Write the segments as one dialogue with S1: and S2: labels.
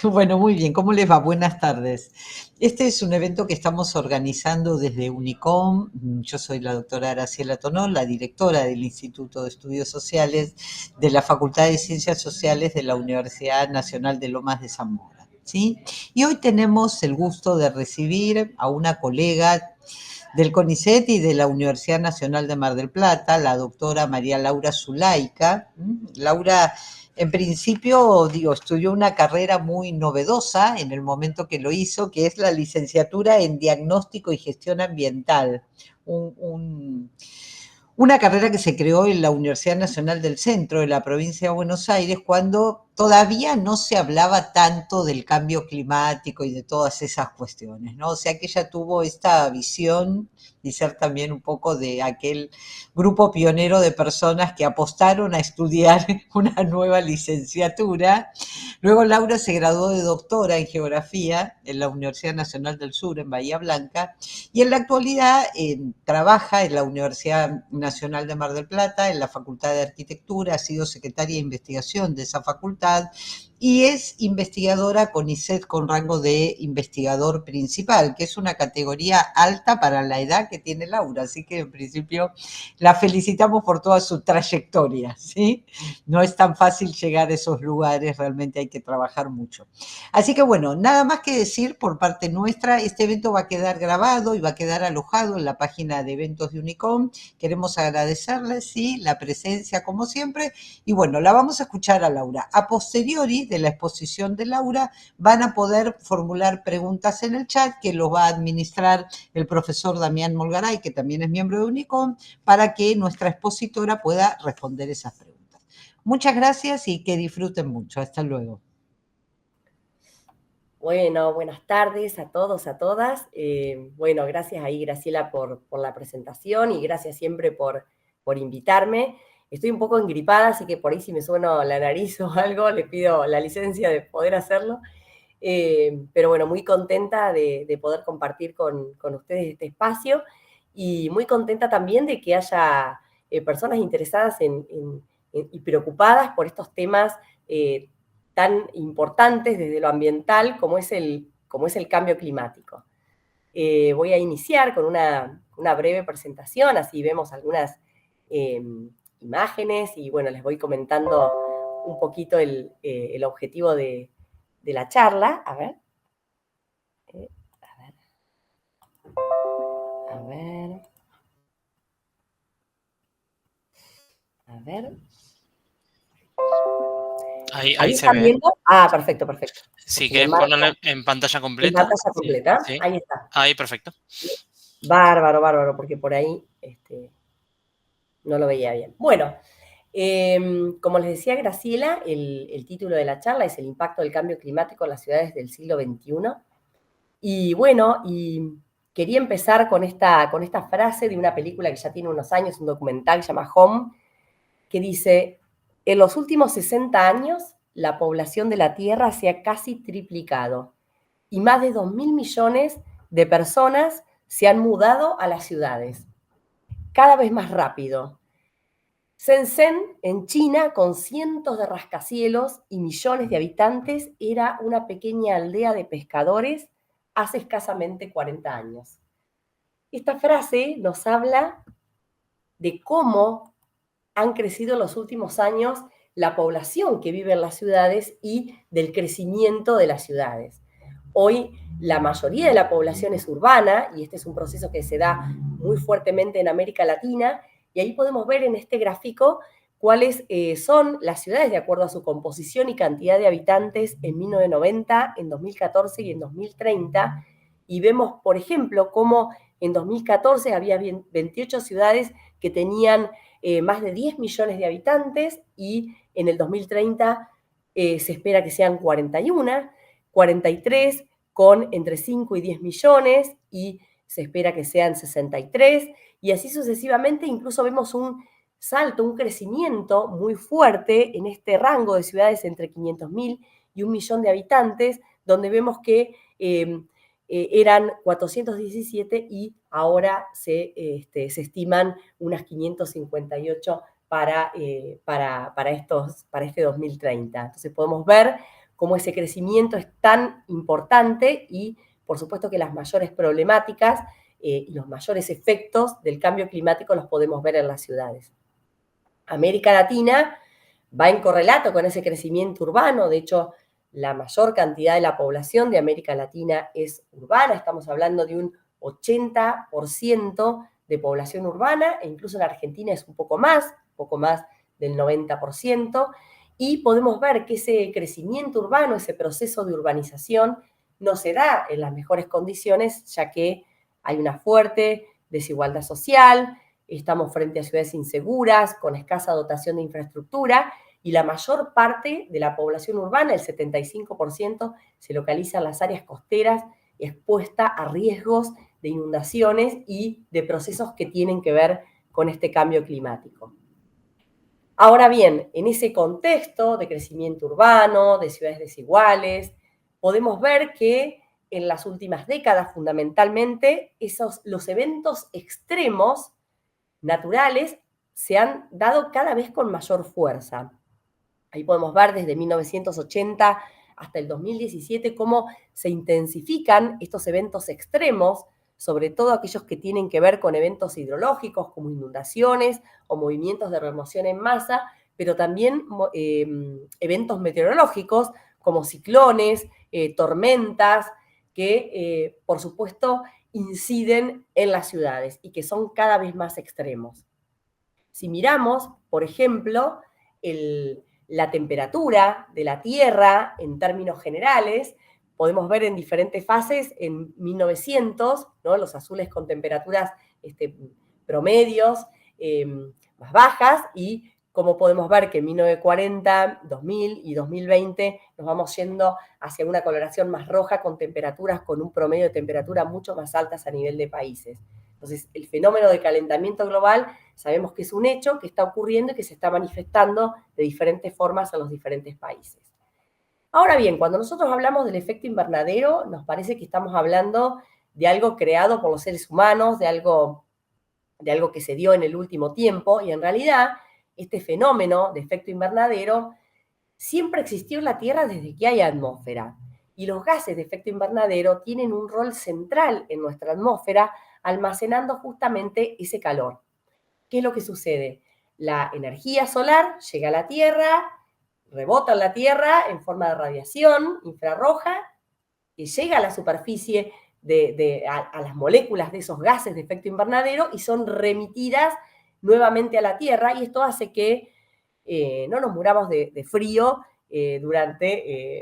S1: Bueno, muy bien. ¿Cómo les va? Buenas tardes. Este es un evento que estamos organizando desde UNICOM. Yo soy la doctora Graciela Tonón, la directora del Instituto de Estudios Sociales de la Facultad de Ciencias Sociales de la Universidad Nacional de Lomas de Zamora. ¿Sí? Y hoy tenemos el gusto de recibir a una colega del CONICET y de la Universidad Nacional de Mar del Plata, la doctora María Laura Zulaika. Laura, en principio, estudió una carrera muy novedosa en el momento que lo hizo, que es la licenciatura en Diagnóstico y Gestión Ambiental, un, un, una carrera que se creó en la Universidad Nacional del Centro de la provincia de Buenos Aires cuando todavía no se hablaba tanto del cambio climático y de todas esas cuestiones, ¿no? O sea que ella tuvo esta visión y ser también un poco de aquel grupo pionero de personas que apostaron a estudiar una nueva licenciatura. Luego Laura se graduó de doctora en geografía en la Universidad Nacional del Sur, en Bahía Blanca, y en la actualidad trabaja en la Universidad Nacional de Mar del Plata, en la Facultad de Arquitectura, ha sido secretaria de investigación de esa facultad y es investigadora CONICET con rango de investigador principal, que es una categoría alta para la edad que tiene Laura, así que en principio la felicitamos por toda su trayectoria, ¿sí? No es tan fácil llegar a esos lugares, realmente hay que trabajar mucho. Así que bueno, nada más que decir por parte nuestra, este evento va a quedar grabado y va a quedar alojado en la página de eventos de Unicom. Queremos agradecerles, sí, la presencia como siempre. Y bueno, la vamos a escuchar a Laura. A posteriori de la exposición de Laura, van a poder formular preguntas en el chat que los va a administrar el profesor Damián Molgaray, que también es miembro de Unicom, para que nuestra expositora pueda responder esas preguntas. Muchas gracias y que disfruten mucho. Hasta luego.
S2: Bueno, buenas tardes a todos, a todas. Bueno, gracias ahí, Graciela, por la presentación y gracias siempre por invitarme. Estoy un poco engripada, así que por ahí si me sueno la nariz o algo, le pido la licencia de poder hacerlo. Pero bueno, muy contenta de poder compartir con ustedes este espacio y muy contenta también de que haya personas interesadas y preocupadas por estos temas tan importantes desde lo ambiental como es el cambio climático. Voy a iniciar con una breve presentación, así vemos algunas imágenes y bueno, les voy comentando un poquito el objetivo de la charla. A ver. A ver. A ver.
S3: Ahí se
S2: están
S3: ve.
S2: viendo? Ah, perfecto, perfecto.
S3: Si
S2: Así me
S3: quieres ponerlo
S2: marco
S3: en pantalla
S2: en
S3: completa.
S2: pantalla
S3: Sí,
S2: completa.
S3: sí.
S2: Ahí está.
S3: Ahí, perfecto.
S2: Bárbaro, bárbaro, porque por ahí no lo veía bien. Bueno, como les decía Graciela, el título de la charla es El impacto del cambio climático en las ciudades del siglo XXI. Y bueno, quería empezar con esta frase de una película que ya tiene unos años, un documental que se llama Home, que dice, en los últimos 60 años, la población de la Tierra se ha casi triplicado y más de 2.000 millones de personas se han mudado a las ciudades, cada vez más rápido. Shenzhen, en China, con cientos de rascacielos y millones de habitantes, era una pequeña aldea de pescadores hace escasamente 40 años. Esta frase nos habla de cómo han crecido en los últimos años la población que vive en las ciudades y del crecimiento de las ciudades. Hoy la mayoría de la población es urbana y este es un proceso que se da muy fuertemente en América Latina y ahí podemos ver en este gráfico cuáles son las ciudades de acuerdo a su composición y cantidad de habitantes en 1990, en 2014 y en 2030 y vemos, por ejemplo, cómo en 2014 había 28 ciudades que tenían más de 10 millones de habitantes y en el 2030 se espera que sean 41, 43 con entre 5 y 10 millones y se espera que sean 63 y así sucesivamente. Incluso vemos un salto, un crecimiento muy fuerte en este rango de ciudades entre 500.000 y 1 millón de habitantes, donde vemos que eran 417 y ahora se estiman unas 558 para este 2030. Entonces podemos ver cómo ese crecimiento es tan importante y, por supuesto, que las mayores problemáticas y los mayores efectos del cambio climático los podemos ver en las ciudades. América Latina va en correlato con ese crecimiento urbano. De hecho, la mayor cantidad de la población de América Latina es urbana. Estamos hablando de un 80% de población urbana, e incluso en Argentina es un poco más del 90%, y podemos ver que ese crecimiento urbano, ese proceso de urbanización, no se da en las mejores condiciones, ya que hay una fuerte desigualdad social, estamos frente a ciudades inseguras, con escasa dotación de infraestructura, y la mayor parte de la población urbana, el 75%, se localiza en las áreas costeras, expuesta a riesgos de inundaciones y de procesos que tienen que ver con este cambio climático. Ahora bien, en ese contexto de crecimiento urbano, de ciudades desiguales, podemos ver que en las últimas décadas, fundamentalmente, los eventos extremos naturales se han dado cada vez con mayor fuerza. Ahí podemos ver desde 1980 hasta el 2017 cómo se intensifican estos eventos extremos, sobre todo aquellos que tienen que ver con eventos hidrológicos como inundaciones o movimientos de remoción en masa, pero también eventos meteorológicos como ciclones, tormentas, que por supuesto inciden en las ciudades y que son cada vez más extremos. Si miramos, por ejemplo, la temperatura de la Tierra en términos generales, podemos ver en diferentes fases, en 1900, ¿no? Los azules con temperaturas promedios más bajas, y como podemos ver que en 1940, 2000 y 2020 nos vamos yendo hacia una coloración más roja con temperaturas con un promedio de temperatura mucho más altas a nivel de países. Entonces, el fenómeno de calentamiento global sabemos que es un hecho que está ocurriendo y que se está manifestando de diferentes formas en los diferentes países. Ahora bien, cuando nosotros hablamos del efecto invernadero, nos parece que estamos hablando de algo creado por los seres humanos, de algo que se dio en el último tiempo, y en realidad este fenómeno de efecto invernadero siempre existió en la Tierra desde que hay atmósfera. Y los gases de efecto invernadero tienen un rol central en nuestra atmósfera, almacenando justamente ese calor. ¿Qué es lo que sucede? La energía solar llega a la Tierra, rebota en la Tierra en forma de radiación infrarroja, y llega a la superficie a las moléculas de esos gases de efecto invernadero y son remitidas nuevamente a la Tierra, y esto hace que no nos muramos de frío durante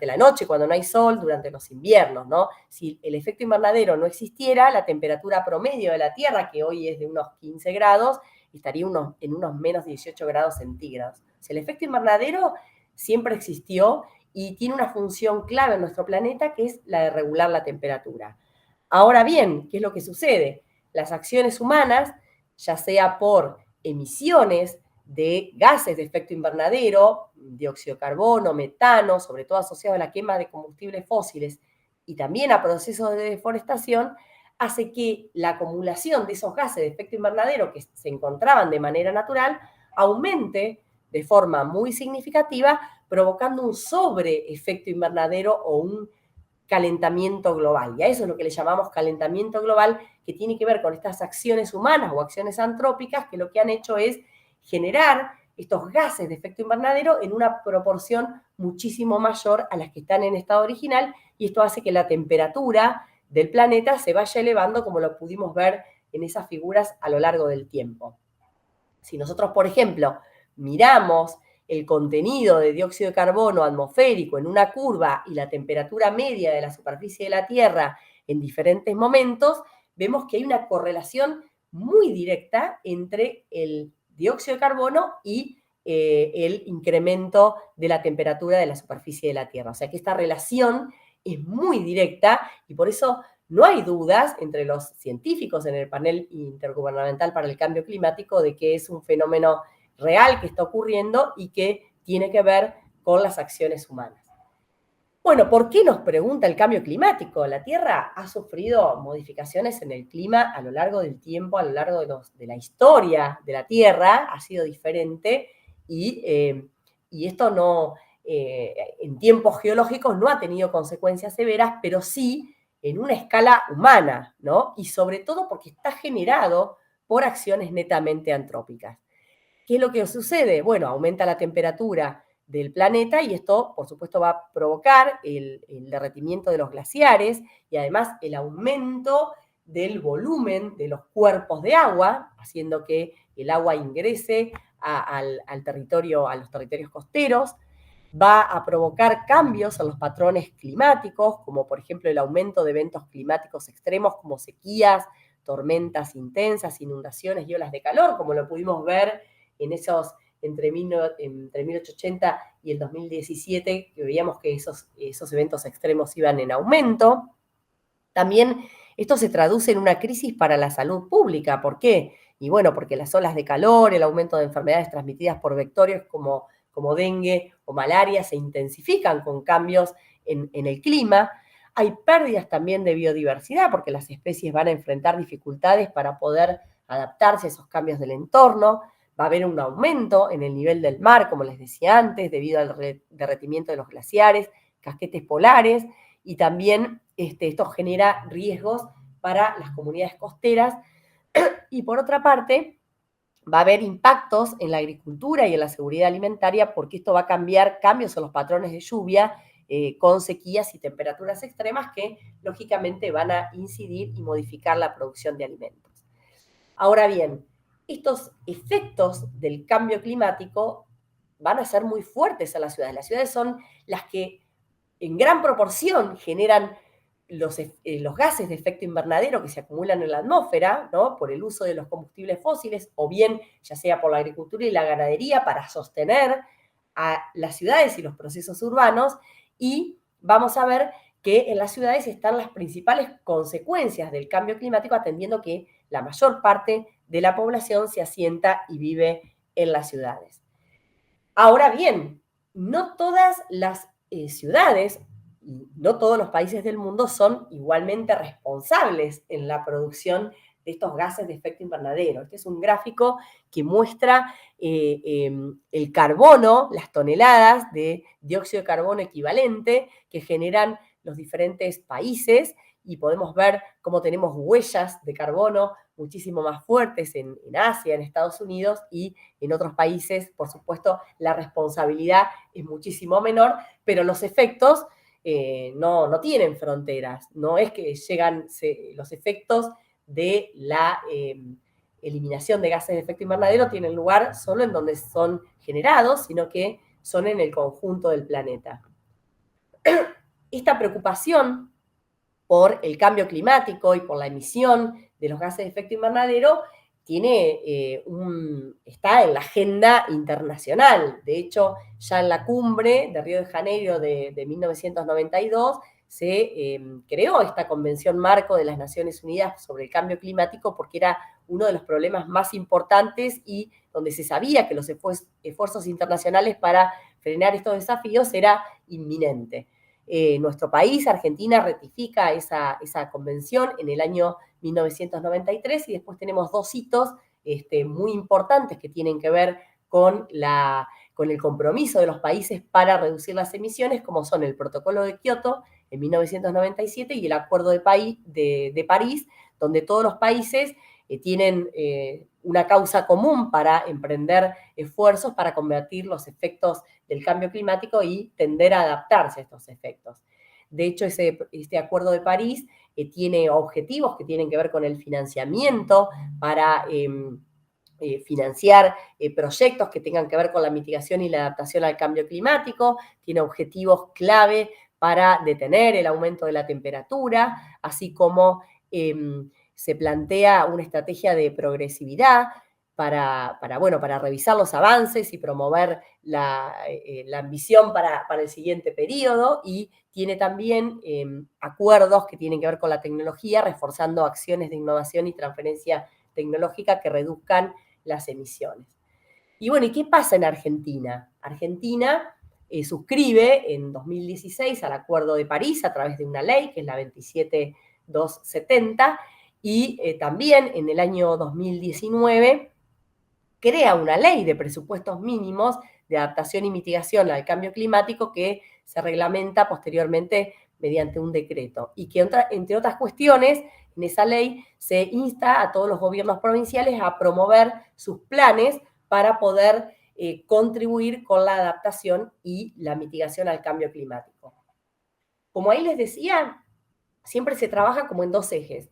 S2: la noche, cuando no hay sol, durante los inviernos, ¿no? Si el efecto invernadero no existiera, la temperatura promedio de la Tierra, que hoy es de unos 15 grados, estaría en unos menos 18 grados centígrados. O sea, el efecto invernadero siempre existió y tiene una función clave en nuestro planeta, que es la de regular la temperatura. Ahora bien, ¿qué es lo que sucede? Las acciones humanas, ya sea por emisiones de gases de efecto invernadero, dióxido de carbono, metano, sobre todo asociado a la quema de combustibles fósiles, y también a procesos de deforestación, hace que la acumulación de esos gases de efecto invernadero que se encontraban de manera natural aumente de forma muy significativa, provocando un sobreefecto invernadero o un calentamiento global. Y a eso es lo que le llamamos calentamiento global, que tiene que ver con estas acciones humanas o acciones antrópicas que lo que han hecho es generar estos gases de efecto invernadero en una proporción muchísimo mayor a las que están en estado original, y esto hace que la temperatura del planeta se vaya elevando, como lo pudimos ver en esas figuras a lo largo del tiempo. Si nosotros, por ejemplo, miramos el contenido de dióxido de carbono atmosférico en una curva y la temperatura media de la superficie de la Tierra en diferentes momentos, vemos que hay una correlación muy directa entre el dióxido de carbono y el incremento de la temperatura de la superficie de la Tierra. O sea que esta relación es muy directa, y por eso no hay dudas entre los científicos en el panel intergubernamental para el cambio climático de que es un fenómeno real que está ocurriendo y que tiene que ver con las acciones humanas. Bueno, ¿por qué nos pregunta el cambio climático? La Tierra ha sufrido modificaciones en el clima a lo largo del tiempo, a lo largo de la historia de la Tierra, ha sido diferente, y esto no en tiempos geológicos no ha tenido consecuencias severas, pero sí en una escala humana, ¿no? Y sobre todo porque está generado por acciones netamente antrópicas. ¿Qué es lo que sucede? Bueno, aumenta la temperatura del planeta y esto, por supuesto, va a provocar el derretimiento de los glaciares y además el aumento del volumen de los cuerpos de agua, haciendo que el agua ingrese al territorio, a los territorios costeros. Va a provocar cambios en los patrones climáticos, como por ejemplo el aumento de eventos climáticos extremos como sequías, tormentas intensas, inundaciones y olas de calor, como lo pudimos ver en esos entre 1880 y el 2017, que veíamos que esos eventos extremos iban en aumento. También esto se traduce en una crisis para la salud pública. ¿Por qué? Y bueno, porque las olas de calor, el aumento de enfermedades transmitidas por vectores como dengue o malaria se intensifican con cambios en el clima. Hay pérdidas también de biodiversidad porque las especies van a enfrentar dificultades para poder adaptarse a esos cambios del entorno. Va a haber un aumento en el nivel del mar, como les decía antes, debido al derretimiento de los glaciares, casquetes polares, y también esto genera riesgos para las comunidades costeras. Y por otra parte, va a haber impactos en la agricultura y en la seguridad alimentaria porque esto va a cambiar cambios en los patrones de lluvia con sequías y temperaturas extremas que lógicamente van a incidir y modificar la producción de alimentos. Ahora bien, estos efectos del cambio climático van a ser muy fuertes en las ciudades. Las ciudades son las que en gran proporción generan los gases de efecto invernadero que se acumulan en la atmósfera, ¿no? Por el uso de los combustibles fósiles, o bien ya sea por la agricultura y la ganadería para sostener a las ciudades y los procesos urbanos, y vamos a ver que en las ciudades están las principales consecuencias del cambio climático, atendiendo que la mayor parte de la población se asienta y vive en las ciudades. Ahora bien, no todas las ciudades y no todos los países del mundo son igualmente responsables en la producción de estos gases de efecto invernadero. Este es un gráfico que muestra el carbono, las toneladas de dióxido de carbono equivalente que generan los diferentes países, y podemos ver cómo tenemos huellas de carbono muchísimo más fuertes en Asia, en Estados Unidos, y en otros países, por supuesto, la responsabilidad es muchísimo menor, pero los efectos no tienen fronteras. No es que llegan los efectos de la eliminación de gases de efecto invernadero tienen lugar solo en donde son generados, sino que son en el conjunto del planeta. Esta preocupación por el cambio climático y por la emisión de los gases de efecto invernadero está en la agenda internacional. De hecho, ya en la cumbre de Río de Janeiro de 1992 se creó esta Convención Marco de las Naciones Unidas sobre el Cambio Climático porque era uno de los problemas más importantes y donde se sabía que los esfuerzos internacionales para frenar estos desafíos era inminente. Nuestro país, Argentina, ratifica esa convención en el año 1993 y después tenemos dos hitos muy importantes que tienen que ver con el compromiso de los países para reducir las emisiones, como son el Protocolo de Kioto en 1997 y el Acuerdo de París, donde todos los países tienen una causa común para emprender esfuerzos para combatir los efectos del cambio climático y tender a adaptarse a estos efectos. De hecho, este Acuerdo de París tiene objetivos que tienen que ver con el financiamiento para financiar proyectos que tengan que ver con la mitigación y la adaptación al cambio climático, tiene objetivos clave para detener el aumento de la temperatura, así como se plantea una estrategia de progresividad para revisar los avances y promover la ambición para el siguiente periodo, y tiene también acuerdos que tienen que ver con la tecnología, reforzando acciones de innovación y transferencia tecnológica que reduzcan las emisiones. Y bueno, ¿y qué pasa en Argentina? Argentina suscribe en 2016 al Acuerdo de París a través de una ley, que es la 27270, y también en el año 2019 crea una ley de presupuestos mínimos de adaptación y mitigación al cambio climático que se reglamenta posteriormente mediante un decreto. Y que, entre otras cuestiones, en esa ley se insta a todos los gobiernos provinciales a promover sus planes para poder contribuir con la adaptación y la mitigación al cambio climático. Como ahí les decía, siempre se trabaja como en dos ejes.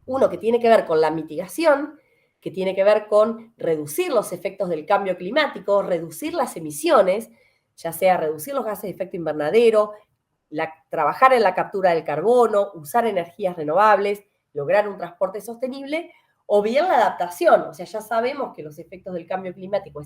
S2: Uno que tiene que ver con la mitigación, que tiene que ver con reducir los efectos del cambio climático, reducir las emisiones, ya sea reducir los gases de efecto invernadero, trabajar en la captura del carbono, usar energías renovables, lograr un transporte sostenible, o bien la adaptación. O sea, ya sabemos que los efectos del cambio climático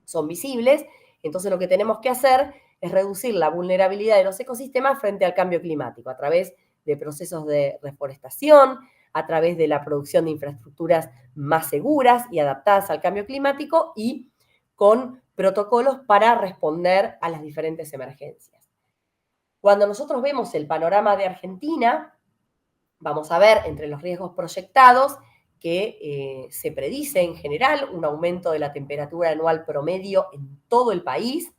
S2: son visibles, entonces lo que tenemos que hacer es reducir la vulnerabilidad de los ecosistemas frente al cambio climático a través de procesos de reforestación, a través de la producción de infraestructuras más seguras y adaptadas al cambio climático y con protocolos para responder a las diferentes emergencias. Cuando nosotros vemos el panorama de Argentina, vamos a ver entre los riesgos proyectados que se predice en general un aumento de la temperatura anual promedio en todo el país,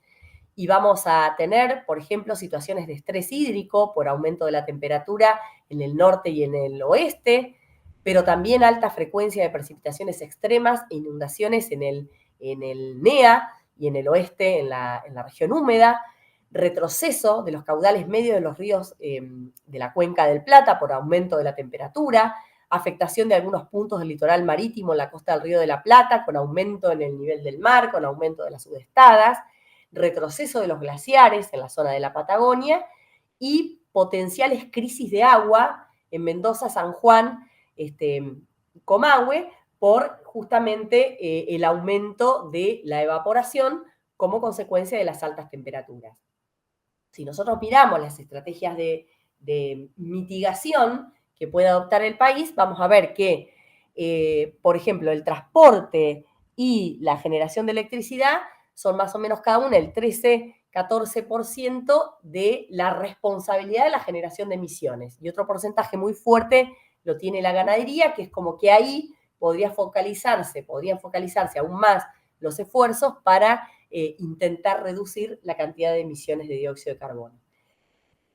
S2: y vamos a tener, por ejemplo, situaciones de estrés hídrico por aumento de la temperatura en el norte y en el oeste, pero también alta frecuencia de precipitaciones extremas e inundaciones en el NEA y en el oeste, en la región húmeda, retroceso de los caudales medios de los ríos de la Cuenca del Plata por aumento de la temperatura, afectación de algunos puntos del litoral marítimo en la costa del Río de la Plata, con aumento en el nivel del mar, con aumento de las sudestadas, retroceso de los glaciares en la zona de la Patagonia y potenciales crisis de agua en Mendoza, San Juan, Comahue, por justamente el aumento de la evaporación como consecuencia de las altas temperaturas. Si nosotros miramos las estrategias de mitigación que puede adoptar el país, vamos a ver que, por ejemplo, el transporte y la generación de electricidad son más o menos cada una el 13-14% de la responsabilidad de la generación de emisiones. Y otro porcentaje muy fuerte lo tiene la ganadería, que es como que ahí podrían focalizarse aún más los esfuerzos para intentar reducir la cantidad de emisiones de dióxido de carbono.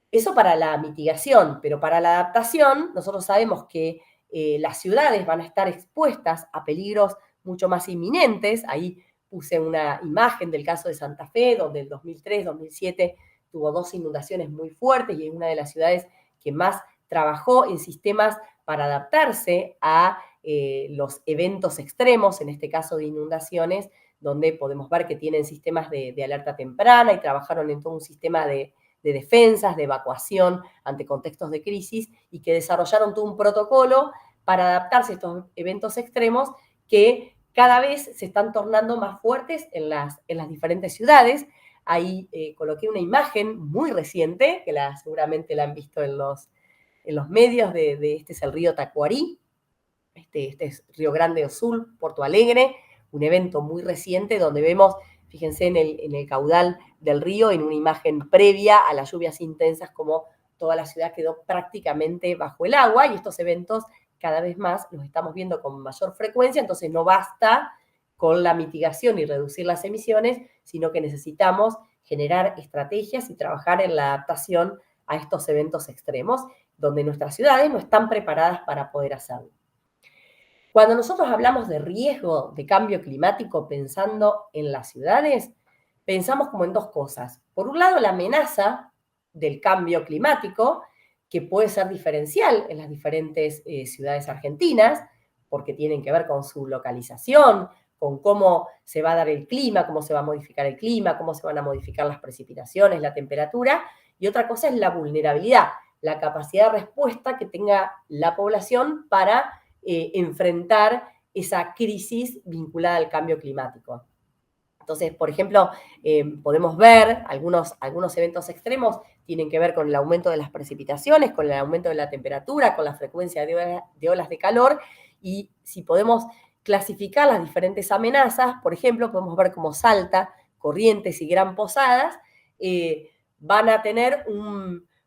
S2: Eso para la mitigación, pero para la adaptación nosotros sabemos que las ciudades van a estar expuestas a peligros mucho más inminentes. Ahí puse una imagen del caso de Santa Fe, donde en 2003-2007 tuvo 2 inundaciones muy fuertes y es una de las ciudades que más trabajó en sistemas para adaptarse a los eventos extremos, en este caso de inundaciones, donde podemos ver que tienen sistemas de alerta temprana y trabajaron en todo un sistema de defensas, de evacuación ante contextos de crisis y que desarrollaron todo un protocolo para adaptarse a estos eventos extremos que cada vez se están tornando más fuertes en las diferentes ciudades. Ahí coloqué una imagen muy reciente, que seguramente la han visto en los medios, este es el río Tacuarí, este es Río Grande do Sul, Porto Alegre, un evento muy reciente donde vemos, fíjense en el caudal del río, en una imagen previa a las lluvias intensas, como toda la ciudad quedó prácticamente bajo el agua, y estos eventos cada vez más los estamos viendo con mayor frecuencia, entonces no basta con la mitigación y reducir las emisiones, sino que necesitamos generar estrategias y trabajar en la adaptación a estos eventos extremos, donde nuestras ciudades no están preparadas para poder hacerlo. Cuando nosotros hablamos de riesgo de cambio climático pensando en las ciudades, pensamos como en dos cosas. Por un lado, la amenaza del cambio climático, que puede ser diferencial en las diferentes ciudades argentinas, porque tienen que ver con su localización, con cómo se va a dar el clima, cómo se va a modificar el clima, cómo se van a modificar las precipitaciones, la temperatura, y otra cosa es la vulnerabilidad, la capacidad de respuesta que tenga la población para enfrentar esa crisis vinculada al cambio climático. Entonces, por ejemplo, podemos ver algunos eventos extremos tienen que ver con el aumento de las precipitaciones, con el aumento de la temperatura, con la frecuencia de olas de calor, y si podemos clasificar las diferentes amenazas, por ejemplo, podemos ver cómo Salta, Corrientes y Gran Posadas van a tener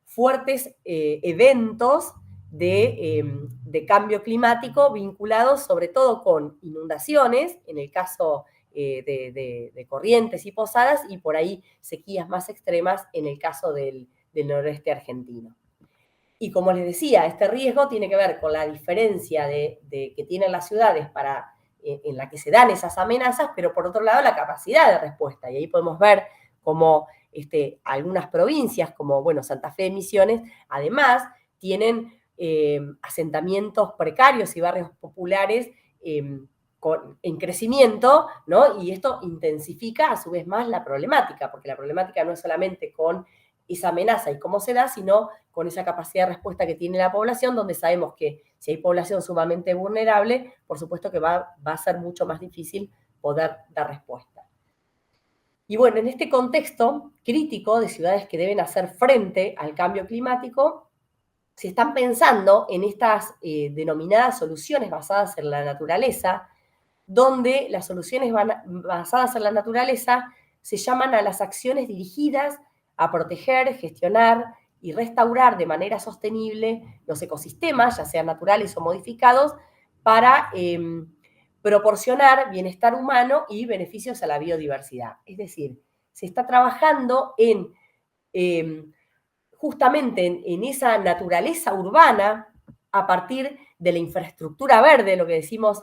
S2: fuertes eventos de cambio climático vinculados sobre todo con inundaciones, en el caso de Corrientes y Posadas, y por ahí sequías más extremas en el caso del noroeste argentino. Y como les decía, este riesgo tiene que ver con la diferencia que tienen las ciudades en la que se dan esas amenazas, pero por otro lado la capacidad de respuesta. Y ahí podemos ver cómo algunas provincias, como Santa Fe de Misiones, además tienen asentamientos precarios y barrios populares en crecimiento, ¿no? Y esto intensifica a su vez más la problemática, porque la problemática no es solamente con esa amenaza y cómo se da, sino con esa capacidad de respuesta que tiene la población, donde sabemos que si hay población sumamente vulnerable, por supuesto que va a ser mucho más difícil poder dar respuesta. Y bueno, en este contexto crítico de ciudades que deben hacer frente al cambio climático, se están pensando en estas denominadas soluciones basadas en la naturaleza, donde las soluciones basadas en la naturaleza se llaman a las acciones dirigidas a proteger, gestionar y restaurar de manera sostenible los ecosistemas, ya sean naturales o modificados, para proporcionar bienestar humano y beneficios a la biodiversidad. Es decir, se está trabajando justamente en esa naturaleza urbana a partir de la infraestructura verde, lo que decimos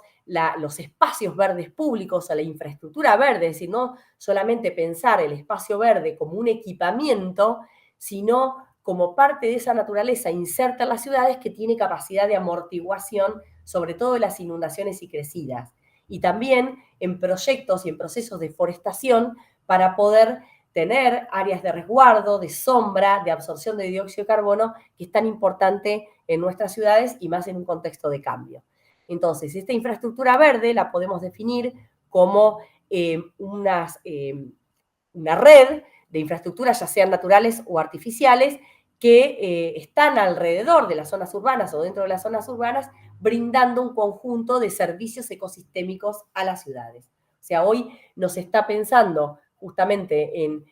S2: los espacios verdes públicos, a la infraestructura verde, es decir, no solamente pensar el espacio verde como un equipamiento, sino como parte de esa naturaleza inserta en las ciudades que tiene capacidad de amortiguación, sobre todo en las inundaciones y crecidas. Y también en proyectos y en procesos de forestación para poder tener áreas de resguardo, de sombra, de absorción de dióxido de carbono, que es tan importante en nuestras ciudades y más en un contexto de cambio. Entonces, esta infraestructura verde la podemos definir como una red de infraestructuras, ya sean naturales o artificiales, que están alrededor de las zonas urbanas o dentro de las zonas urbanas, brindando un conjunto de servicios ecosistémicos a las ciudades. O sea, hoy nos está pensando justamente en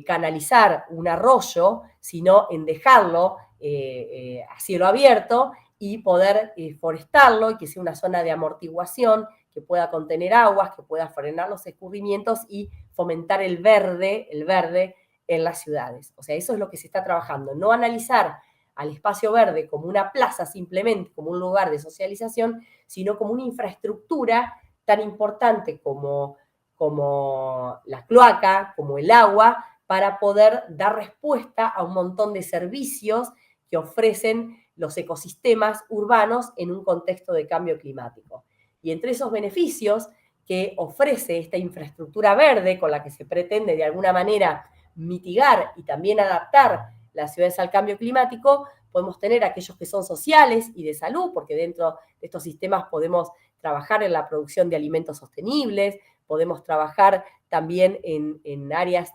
S2: canalizar un arroyo, sino en dejarlo a cielo abierto y poder forestarlo y que sea una zona de amortiguación, que pueda contener aguas, que pueda frenar los escurrimientos y fomentar el verde en las ciudades. O sea, eso es lo que se está trabajando. No analizar al espacio verde como una plaza simplemente, como un lugar de socialización, sino como una infraestructura tan importante como la cloaca, como el agua, para poder dar respuesta a un montón de servicios que ofrecen los ecosistemas urbanos en un contexto de cambio climático. Y entre esos beneficios que ofrece esta infraestructura verde, con la que se pretende de alguna manera mitigar y también adaptar las ciudades al cambio climático, podemos tener aquellos que son sociales y de salud, porque dentro de estos sistemas podemos trabajar en la producción de alimentos sostenibles, podemos trabajar también en áreas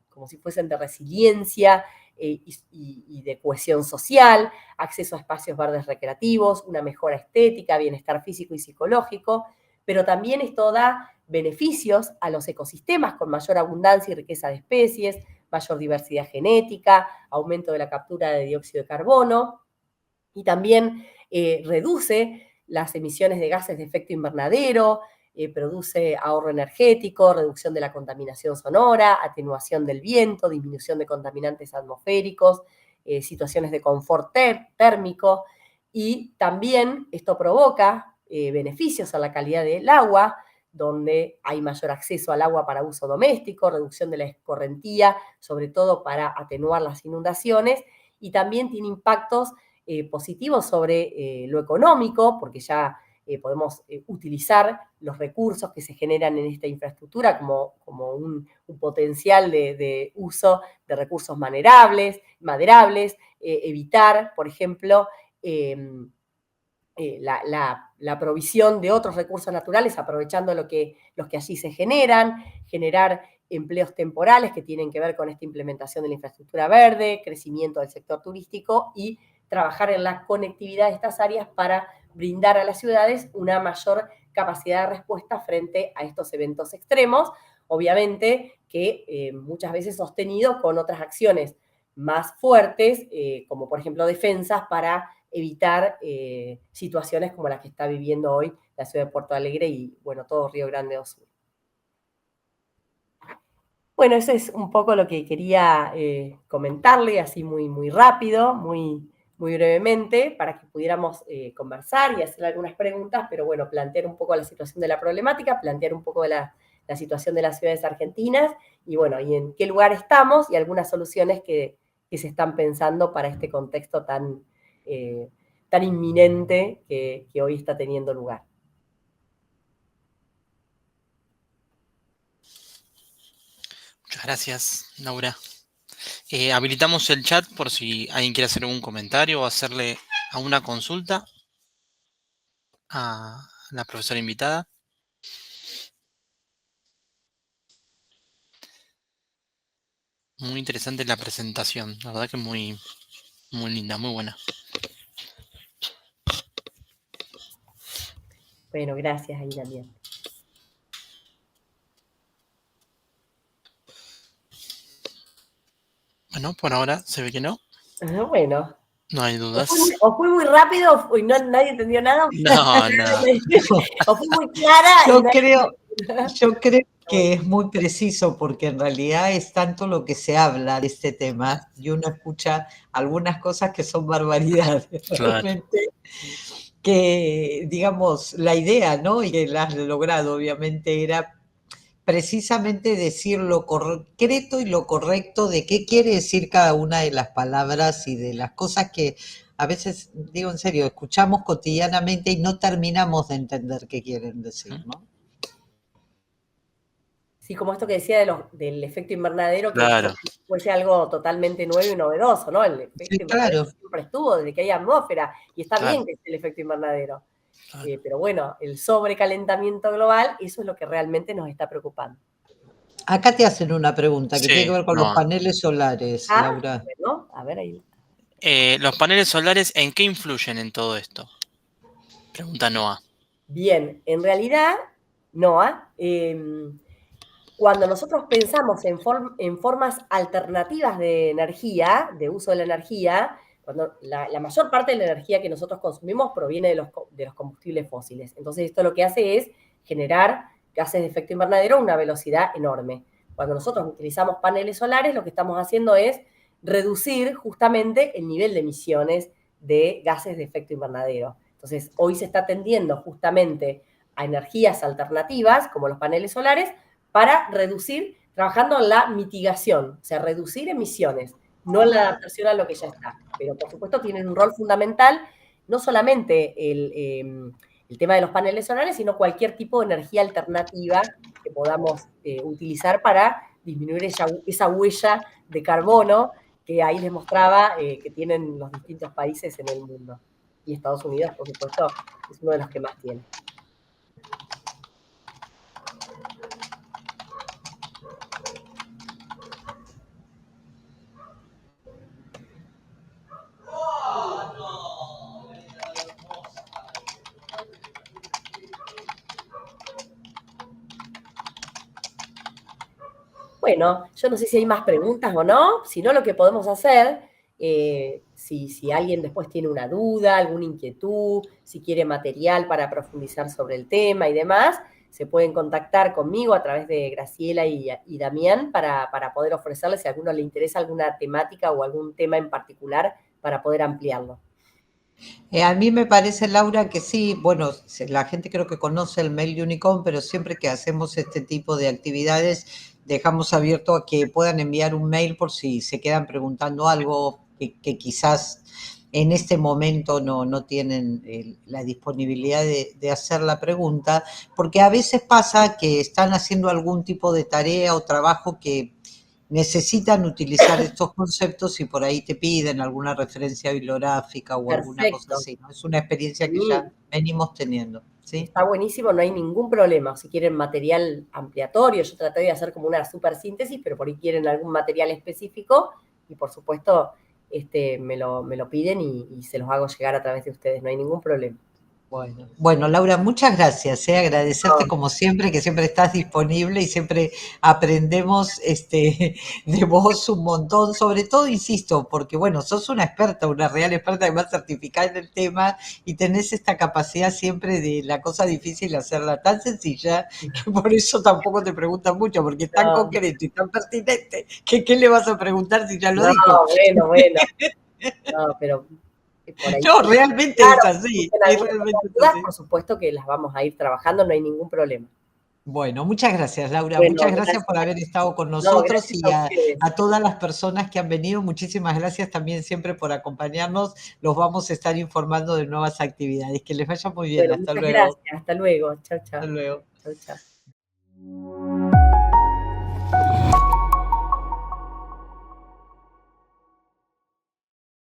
S2: como si fuesen de resiliencia y de cohesión social, acceso a espacios verdes recreativos, una mejora estética, bienestar físico y psicológico, pero también esto da beneficios a los ecosistemas con mayor abundancia y riqueza de especies, mayor diversidad genética, aumento de la captura de dióxido de carbono, y también reduce las emisiones de gases de efecto invernadero, produce ahorro energético, reducción de la contaminación sonora, atenuación del viento, disminución de contaminantes atmosféricos, situaciones de confort térmico, y también esto provoca beneficios a la calidad del agua, donde hay mayor acceso al agua para uso doméstico, reducción de la escorrentía, sobre todo para atenuar las inundaciones, y también tiene impactos positivos sobre lo económico, porque ya podemos utilizar los recursos que se generan en esta infraestructura como un potencial de uso de recursos maderables, evitar, por ejemplo, la provisión de otros recursos naturales, aprovechando los que allí se generar empleos temporales que tienen que ver con esta implementación de la infraestructura verde, crecimiento del sector turístico y trabajar en la conectividad de estas áreas para brindar a las ciudades una mayor capacidad de respuesta frente a estos eventos extremos, obviamente que muchas veces sostenido con otras acciones más fuertes, como por ejemplo defensas para evitar situaciones como las que está viviendo hoy la ciudad de Porto Alegre y, bueno, todo Río Grande do Sul. Bueno, eso es un poco lo que quería comentarle, así muy, muy rápido, muy, muy brevemente, para que pudiéramos conversar y hacer algunas preguntas, pero bueno, plantear un poco la situación de la problemática, plantear un poco de la situación de las ciudades argentinas y bueno, y en qué lugar estamos y algunas soluciones que se están pensando para este contexto tan inminente que hoy está teniendo lugar.
S3: Muchas gracias, Laura. Habilitamos el chat por si alguien quiere hacer algún comentario o hacerle alguna consulta a la profesora invitada. Muy interesante la presentación, la verdad que muy, muy linda, muy buena.
S2: Bueno, gracias ahí también.
S3: Bueno, por ahora se ve que no.
S2: Bueno.
S3: No hay dudas.
S2: O fui muy rápido y nadie entendió nada.
S3: No, no.
S2: O fui muy clara y
S1: Yo creo que es muy preciso porque en realidad es tanto lo que se habla de este tema y uno escucha algunas cosas que son barbaridades
S3: Claro.
S1: realmente, que digamos la idea, ¿no? Y que la has logrado obviamente era precisamente decir lo concreto y lo correcto de qué quiere decir cada una de las palabras y de las cosas que a veces, digo en serio, escuchamos cotidianamente y no terminamos de entender qué quieren decir, ¿no?
S2: Sí, como esto que decía del efecto invernadero, que
S3: Claro.
S2: fuese algo totalmente nuevo y novedoso, ¿no? El efecto
S1: Sí,
S2: invernadero
S1: claro.
S2: siempre estuvo, desde que hay atmósfera, y está
S3: Claro.
S2: bien que esté el efecto invernadero.
S3: Claro.
S2: Pero bueno, el sobrecalentamiento global, eso es lo que realmente nos está preocupando.
S1: Acá te hacen una pregunta que
S3: Sí,
S1: tiene que ver con los
S3: no.
S1: paneles solares, Laura.
S2: Bueno, a ver ahí.
S3: Los paneles solares, ¿en qué influyen en todo esto? Pregunta Noah.
S2: Bien, en realidad, Noah, cuando nosotros pensamos en formas alternativas de energía, de uso de la energía, cuando la mayor parte de la energía que nosotros consumimos proviene de los combustibles fósiles. Entonces esto lo que hace es generar gases de efecto invernadero a una velocidad enorme. Cuando nosotros utilizamos paneles solares, lo que estamos haciendo es reducir justamente el nivel de emisiones de gases de efecto invernadero. Entonces, hoy se está tendiendo justamente a energías alternativas, como los paneles solares, para reducir, trabajando en la mitigación, o sea, reducir emisiones, no en la adaptación a lo que ya está. Pero, por supuesto, tienen un rol fundamental, no solamente el tema de los paneles solares, sino cualquier tipo de energía alternativa que podamos utilizar para disminuir esa huella de carbono que ahí les mostraba que tienen los distintos países en el mundo. Y Estados Unidos, por supuesto, es uno de los que más tiene. Bueno, yo no sé si hay más preguntas o no, si no lo que podemos hacer, si alguien después tiene una duda, alguna inquietud, si quiere material para profundizar sobre el tema y demás, se pueden contactar conmigo a través de Graciela y Damián para poder ofrecerles si a alguno le interesa alguna temática o algún tema en particular para poder ampliarlo.
S1: A mí me parece, Laura, que sí, bueno, la gente creo que conoce el mail de Unicom, pero siempre que hacemos este tipo de actividades, dejamos abierto a que puedan enviar un mail por si se quedan preguntando algo que quizás en este momento no tienen la disponibilidad de hacer la pregunta, porque a veces pasa que están haciendo algún tipo de tarea o trabajo que necesitan utilizar estos conceptos y por ahí te piden alguna referencia bibliográfica o alguna cosa
S2: Perfecto.
S1: así, ¿no? Es una experiencia que
S2: Sí.
S1: ya venimos teniendo, ¿sí?
S2: Está buenísimo, no hay ningún problema. Si quieren material ampliatorio, yo traté de hacer como una super síntesis, pero por ahí quieren algún material específico y por supuesto me lo piden y se los hago llegar a través de ustedes, no hay ningún problema.
S1: Bueno, Laura, muchas gracias, agradecerte
S2: No,
S1: como siempre, que siempre estás disponible y siempre aprendemos de vos un montón, sobre todo, insisto, porque bueno, sos una experta, una real experta, además certificada en el tema y tenés esta capacidad siempre de la cosa difícil hacerla tan sencilla que por eso tampoco te preguntan mucho, porque es tan
S2: no,
S1: concreto y tan pertinente que ¿qué le vas a preguntar si ya lo
S2: no,
S1: dijo?
S2: bueno, no, pero por ahí,
S1: No, realmente
S2: claro,
S1: es
S2: si
S1: así,
S2: surgen
S1: es
S2: algunas
S1: realmente
S2: otras
S1: es
S2: dudas,
S1: así.
S2: por supuesto que las vamos a ir trabajando, no hay ningún problema.
S1: Bueno, muchas gracias, Laura.
S2: Bueno,
S1: Muchas gracias por
S2: gracias.
S1: haber estado con
S2: No,
S1: nosotros
S2: gracias a
S1: y
S2: ustedes.
S1: a todas las personas que han venido. Muchísimas gracias también siempre por acompañarnos. Los vamos a estar informando de nuevas actividades. Que les vaya muy bien.
S2: Bueno,
S1: Hasta
S2: muchas
S1: luego.
S2: gracias. Hasta luego. Chao,
S1: Hasta
S2: chao.
S1: luego.
S2: Chao, chao.